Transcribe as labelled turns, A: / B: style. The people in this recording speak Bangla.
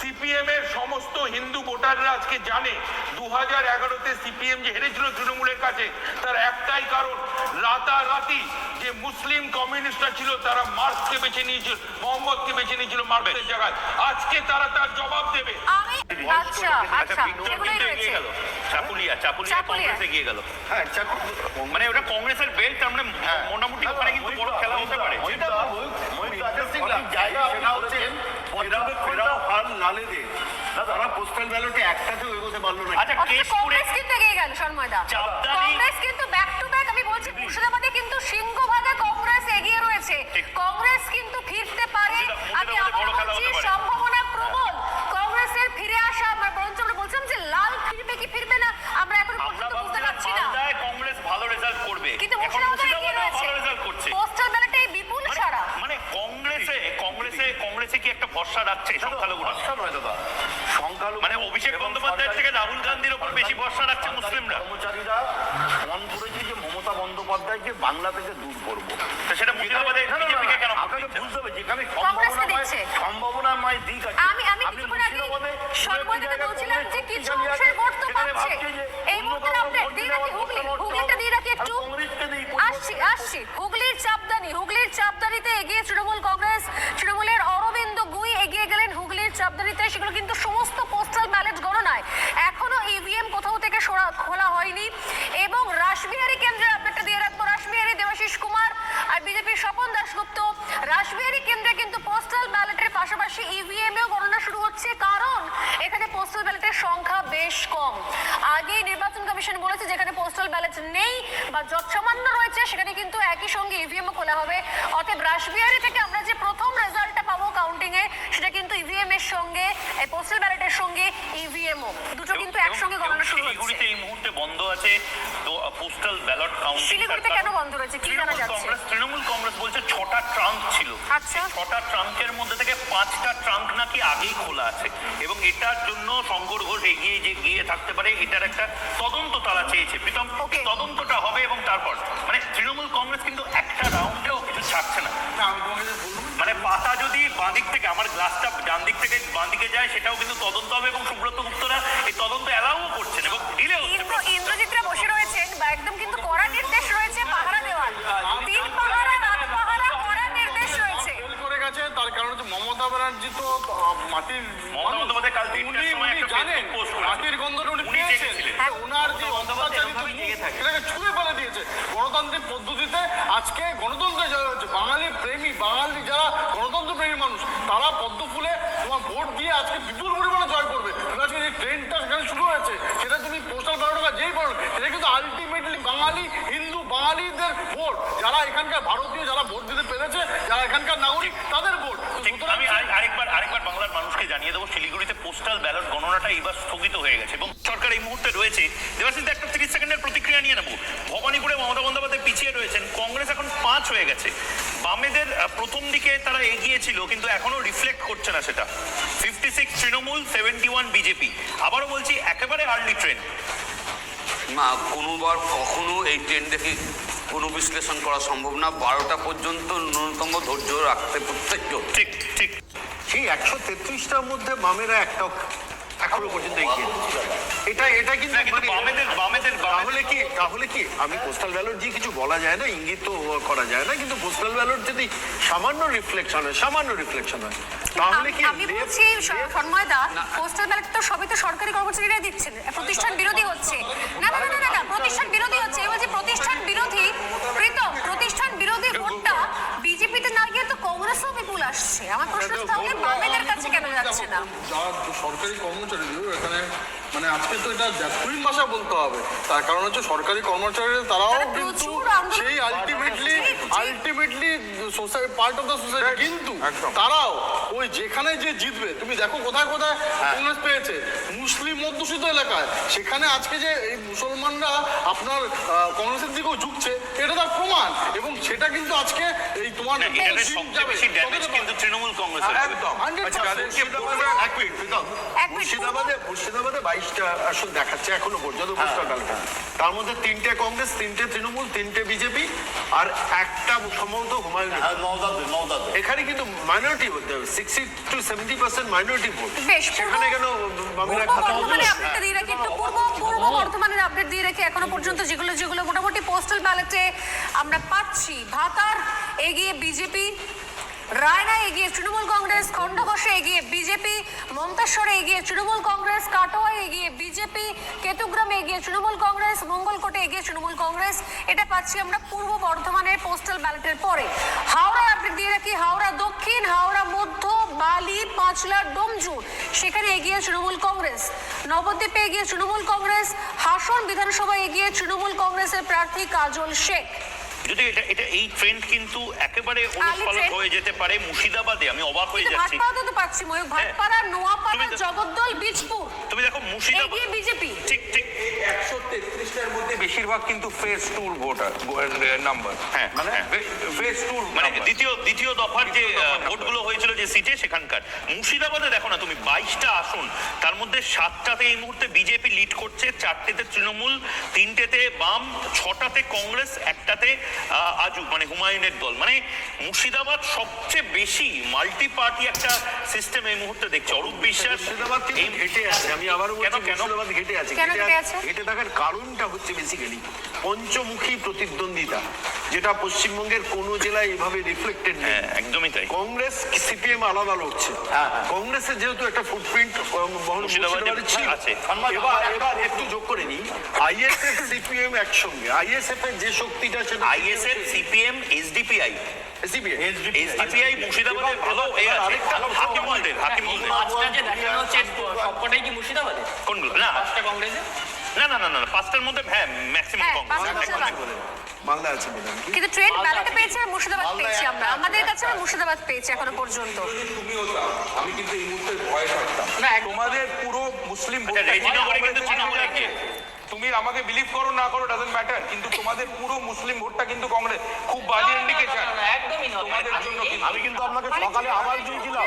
A: সিপিএম এর সমস্ত হিন্দু ভোটাররা আজকে জানে 2011-তে সিপিএম যে হেরেছিল তৃণমূলের কাছে তার একটাই কারণ, রাতারাতি যে মুসলিম কমিউনিস্টরা ছিল তারা মার্কসকে বেছে নিয়েছিল, মোহাম্মদকে বেছে নিয়েছিল মার্কসের জায়গায়। আজকে তারা তার জবাব দেবে।
B: কংগ্রেসে গিয়ে গেল। হ্যাঁ, মানে ওটা কংগ্রেসের বেল্ট, মানে মোটামুটি ওখানে কিন্তু বড় খেলা হতে পারে।
C: তারা পোস্টাল ব্যালটে একটাতেও এগোতে পারলো না।
B: আচ্ছা,
D: কংগ্রেস কিন্তু এগিয়ে গেল শর্মাদা, কংগ্রেস কিন্তু ব্যাক টু ব্যাক, আমি বলছি মুর্শিদাবাদে কিন্তু সিংহভাগে কংগ্রেস এগিয়ে রয়েছে, কংগ্রেস কিন্তু ফিরতে পারে। আমি আবার বলছি সম্ভাবনা প্রবল কংগ্রেসের ফিরে আসা। আমরা বরঞ্চ আমরা বলছিলাম যে লাল ফিরবে কি ফিরবে না আমরা এখন পর্যন্ত বুঝতে পারছি না।
B: কংগ্রেস ভালো রেজাল্ট করবে,
D: কিন্তু মুর্শিদাবাদে এগিয়ে রয়েছে,
B: ভালো রেজাল্ট করছে।
D: পোস্টাল ব্যালটে বিপুল সারা।
B: মানে কংগ্রেসে কি একটা ভরসা রাখছে সংখ্যালঘুরা?
C: ভরসা নয় দাদা, সংখ্যালঘু
B: মানে অভিষেক বন্দ্যোপাধ্যায়ের থেকে রাহুল গান্ধীর উপর বেশি ভরসা রাখছে মুসলিমরা।
C: কর্মচারীরা মন করেছে যে মমতা বন্দ্যোপাধ্যায়কে বাংলা থেকে দূর করবো।
B: সেটা মুর্শিদাবাদে বিজেপিকে কেন
C: আপনাকে বুঝতে হবে যেখানে
D: সম্ভাবনাময়
C: দিক আছে।
D: আমি কিছুক্ষণ আগে সর্বদাকে বলছিলাম যে কিছু অংশের ভোট তো পাচ্ছে। এই মুহূর্তে আপডেট দিয়ে রাখি, হুগলিটা দিয়ে রাখি একটু। আসছি হুগলির চাপদানিতে এগিয়ে তৃণমূল কংগ্রেস, তৃণমূলের অরবিন্দ গুই এগিয়ে গেলেন হুগলির চাপদানিতে। সেগুলো কিন্তু সমস্ত পোস্টাল ব্যালট গণনায় এখনো ইভিএম কোথাও থেকে খোলা হয়নি। এবং রাসবিহারী কেন্দ্রে আপডেটটা দিয়ে রাখবো, রাসবিহারী দেবাশিস কুমার আর বিজেপির স্বপন দাশগুপ্ত। রাসবিহারী কেন্দ্রে কিন্তু পোস্টাল ব্যালটের পাশাপাশি ইভিএমেও গণনা শুরু হচ্ছে, কারণ এখানে পোস্টাল ব্যালটের সংখ্যা বেশ কম। আগেই নির্বাচন কমিশন বলেছে যেখানে পোস্টাল ব্যালট নেই বা যৎসামান্য রয়েছে সেখানে কিন্তু একই সঙ্গে ইভিএমও খোলা হবে। অতএব রাসবিহারী থেকে আমরা যে প্রথম রেজাল্টটা পাবো কাউন্টিং এ, সেটা কিন্তু ইভিএম এর সঙ্গে পোস্টাল ব্যালটের সঙ্গে ইভিএমও দুটো কিন্তু একসঙ্গে গণনা শুরু হচ্ছে।
B: শিলিগুড়িতে এই মুহূর্তে বন্ধ আছে পোস্টাল ব্যালট কাউন্টিং।
D: শিলিগুড়িতে কেন বন্ধ রয়েছে কি জানা যাচ্ছে?
B: তৃণমূল কংগ্রেস বলছে 6টা ট্রাঙ্ক ছিল।
D: আচ্ছা,
B: 6টা ট্রাঙ্কের মধ্যে থেকে 5টা ট্রাঙ্ক নাকি আগেই খোলা আছে এবং এটার জন্য শঙ্কর ঘোষ এগিয়ে গিয়ে থাকতে পারে, এটার একটা তদন্ত তারা চেয়েছে। প্রথম তদন্তটা হবে এবং তারপর মানে তৃণমূল কংগ্রেস কিন্তু একটা রাউন্ডেও কিছু ছাড়ছে না। মানে পাতা যদি বাঁদিক থেকে, আমার গ্লাসটা ডান দিক থেকে বাঁদিকে যায়, সেটাও কিন্তু তদন্ত হবে এবং সুব্রত গুপ্তরা এই তদন্ত অ্যালাউ করছেন এবং দিলে
D: ইন্দ্রজিৎরা বসে রয়েছেন বা একদম কিন্তু কড়া নির্দেশ রয়েছে, পাহারা দেওয়ার, দিন পাহারা রাত পাহারা কড়া নির্দেশ রয়েছে।
E: করে গেছে তার কারণ হচ্ছে মমতা ব্যানার্জি তো মাটির
B: কাল
E: জানেন মাটির গন্ধটা উনি পেয়েছেন, ওনার যে সেটাকে ছুঁয়ে ফেলে দিয়েছে। গণতান্ত্রিক পদ্ধতিতে আজকে গণতন্ত্রে জয় হচ্ছে। বাঙালি প্রেমী, বাঙালি যারা গণতন্ত্র প্রেমী মানুষ, তারা পদ্ম ফুলে তোমার ভোট দিয়ে আজকে বিপুল পরিমাণে জয় করবে। আজকে যে ট্রেনটা সেখানে শুরু হয়েছে, সেটা তুমি পোস্টাল ব্যালট যেই বলো, সেটা কিন্তু আলটিমেটলি বাঙালি হিন্দু বাঙালিদের ভোট, যারা এখানকার ভারতীয়, যারা ভোট দিতে পেরেছে, যারা এখানকার নাগরিক, তাদের ভোট।
B: আমি আরেকবার বাংলার মানুষকে জানিয়ে দেবো, শিলিগুড়িতে পোস্টাল ব্যালট গণনাটা এবার স্থগিত হয়ে গেছে এবং সরকার এই মুহূর্তে রয়েছে। দেবাশিস একটা 30 সেকেন্ডের প্রতিক্রিয়া নিয়ে নেবো। ভবানীপুরে মমতা বন্দ্যোপাধ্যায় পিছিয়ে রয়েছেন, কংগ্রেস এখন 5 হয়ে গেছে। বামেদের প্রথম দিকে তারা এগিয়ে ছিল কিন্তু এখনো রিফ্লেক্ট করছে না সেটা। 56 তৃণমূল, 71 বিজেপি। আবারও বলছি একেবারে আর্লি ট্রেন
F: না, কোনোবার কখনো এই ট্রেন দেখে কোনো বিশ্লেষণ করা সম্ভব না। 12টা পর্যন্ত ন্যূনতম ধৈর্য রাখতে প্রত্যেককে।
B: ঠিক ঠিক
C: সেই 133টার মধ্যে বামেরা একটা এখনো পর্যন্ত এগিয়ে। এটা কিন্তু তাহলে কি আমি পোস্টাল ব্যালট দিয়ে কিছু বলা যায় না, ইঙ্গিত তো করা যায় না, কিন্তু পোস্টাল ব্যালট যদি সামান্য রিফ্লেকশন হয় তাহলে কি
D: আমি বলছি সন্ময়দা, পোস্টাল ব্যালট তো সবই তো সরকারি কর্মচারীরা দিচ্ছেন, প্রতিষ্ঠান বিরোধী হচ্ছে। না প্রতিষ্ঠান বিরোধী হচ্ছে, এবার যে প্রতিষ্ঠান বিরোধী প্রতিষ্ঠান বিরোধী ভোটটা বিজেপিতে না গিয়ে তো কংগ্রেসও বিপুল আসছে। আমার প্রশ্ন তাহলে বামেদের কাছে কেন যাচ্ছে না?
E: সরকারি কর্মচারী এখানে মানে আজকে তো এটা জাতীয় ভাষা বলতে হবে, তার কারণ হচ্ছে সরকারি কর্মচারীরা তারাও কিন্তু সেই ultimately part of the society, কিন্তু তারাও ওই যেখানে যে জিতবে, তুমি দেখো কোথায় কংগ্রেস পেয়েছে মুসলিম অধ্যুষিত এলাকায়, সেখানে আজকে যে এই মুসলমানরা আপনার কংগ্রেসের দিকেও ঝুঁকছে, এটা তার প্রমাণ। এবং সেটা কিন্তু আজকে এই তোমার
B: তৃণমূল কংগ্রেস
D: এক মিনিট
C: মুর্শিদাবাদে 22টা আসন দেখাচ্ছে এখনো পর্যন্ত পোস্টাল ব্যালটে। তার মধ্যে 3টে কংগ্রেস, 3টে তৃণমূল, 3টে বিজেপি আর একটা সম্ভবত হুমায়ুন। এখানে কিন্তু মাইনরিটি হতে হবে, 60 to 70% মাইনরিটি ভোট।
D: বেশ,
C: সেখানে কেন বাংলা খাতা হবে
D: বর্ধমানে
C: না?
D: আপডেটটা দিয়ে রাখি একটু, পূর্ব বর্ধমানের আপডেট দিয়ে রাখি এখনো পর্যন্ত যেগুলো মোটামুটি পোস্টাল ব্যালটে আমরা পাচ্ছি। ভাতার এগিয়ে বিজেপি, রায়না এগিয়ে তৃণমূল কংগ্রেস, খণ্ডঘোষে এগিয়ে বিজেপি, মন্তেশ্বরে এগিয়ে তৃণমূল কংগ্রেস, কাটোয়ায় এগিয়ে বিজেপি, কেতুগ্রামে এগিয়ে তৃণমূল কংগ্রেস, মঙ্গলকোটে এগিয়ে তৃণমূল কংগ্রেস। এটা পাচ্ছি আমরা পূর্ব বর্ধমানের পোস্টাল ব্যালটের পরে। হাওড়া আপডেট দিয়ে রাখি, হাওড়া দক্ষিণ, হাওড়া মধ্য, বালি, পাঁচলা, ডোমজুর সেখানে এগিয়ে তৃণমূল কংগ্রেস, নবদ্বীপে এগিয়ে তৃণমূল কংগ্রেস, হাসন বিধানসভায় এগিয়ে তৃণমূল কংগ্রেসের প্রার্থী কাজল শেখ।
B: যদি এটা এই ট্রেন্ড কিন্তু একেবারে ওলটপালট হয়ে যেতে পারে মুর্শিদাবাদে। আমি অবাক হয়ে যাচ্ছি।
D: ভাটপাড়াতে তো পাচ্ছি ময়ূক, ভাটপাড়া, নোয়াপাড়া, জগদ্দল, বীজপুর
B: তুমি দেখো মুর্শিদাবাদ
D: এগিয়ে বিজেপি।
B: ঠিক
A: 133টার মধ্যে বেশিরভাগ কিন্তু ফেজ 2 ভোটার নাম্বার।
B: হ্যাঁ,
A: মানে
B: হ্যাঁ।
A: ফেজ 2
B: মানে দ্বিতীয় দফার যে ভোটগুলো হয়েছিল যে সিটে সেখানকার। মুর্শিদাবাদে দেখো না তুমি 22টা আসন, তার মধ্যে 7টাতে এই মুহূর্তে বিজেপি লিড করছে, 4টেতে তৃণমূল, 3টেতে বাম, 6টাতে কংগ্রেস, 1টাতে আজু মানে হুমায়ুনের দল। মানে মুর্শিদাবাদ সবচেয়ে বেশি মাল্টি পার্টি একটা সিস্টেম এই মুহূর্তে দেখছে। অরূপ বিশ্বাস
C: মুর্শিদাবাদ কিন্তু ঘেটে আছে। আমি আবারও বলছি, মুর্শিদাবাদ ঘেটে আছে।
D: কেন ঘেটে আছে?
C: ঘেটে থাকার কারণটা হচ্ছে বেসিক্যালি পঞ্চমুখী প্রতিদ্বন্দ্বিতা, যেটা পশ্চিমবঙ্গের কোনো জেলায় এভাবে রিফ্লেক্টেড নেই।
B: হ্যাঁ, একদমই তাই।
C: কংগ্রেস সিপিএম আলাদা লড়ছে। কংগ্রেসের যেহেতু একটা ফুটপ্রিন্ট
B: মুর্শিদাবাদে আছে।
C: এবার একটু যোগ করে নিই, আইএসএফ সিপিএম একসঙ্গে, আইএসএফ এর যে শক্তিটা সেটা
B: আইএসএফ, সিপিএম, এসডিপিআই, এসডিপিআই মুর্শিদাবাদে ভালো এ আছে।
C: আরেকটা
B: হাকিমুলদের
G: পাঁচটা যে দেখানো হচ্ছে সবকটাই কি মুর্শিদাবাদে?
B: কোনগুলো? না
G: পাঁচটা কংগ্রেসে?
B: না, পাঁচটার মধ্যে হ্যাঁ ম্যাক্সিমাম
D: হ্যাঁ,
B: কংগ্রেস।
D: পাঁচটা মুর্শিদাবাদ।
C: বাংলা আছে বোধহয়।
D: কিন্তু ট্রেন্ড ব্যালটে পেয়েছে মুর্শিদাবাদ পেয়েছি আমরা, আমাদের কাছে মুর্শিদাবাদ পেয়েছি এখনো পর্যন্ত।
A: তুমিও যাও, আমি কিন্তু এই মুহূর্তে ভয় থাকতাম।
G: না,
A: তোমাদের পুরো মুসলিম ভোট
B: রেজিনগরে কিন্তু তৃণমূল আছে।
A: তুমি আমাকে বিলিভ করো না করো ডাজন্ট ম্যাটার, কিন্তু তোমাদের পুরো মুসলিম ভোটটা কিন্তু কংগ্রেস খুব বাজে ইন্ডিকেশন
G: একদমই নয়।
A: তোমাদের জন্য।
C: আমি কিন্তু আপনাকে সকালে আবার দিয়েছিলাম,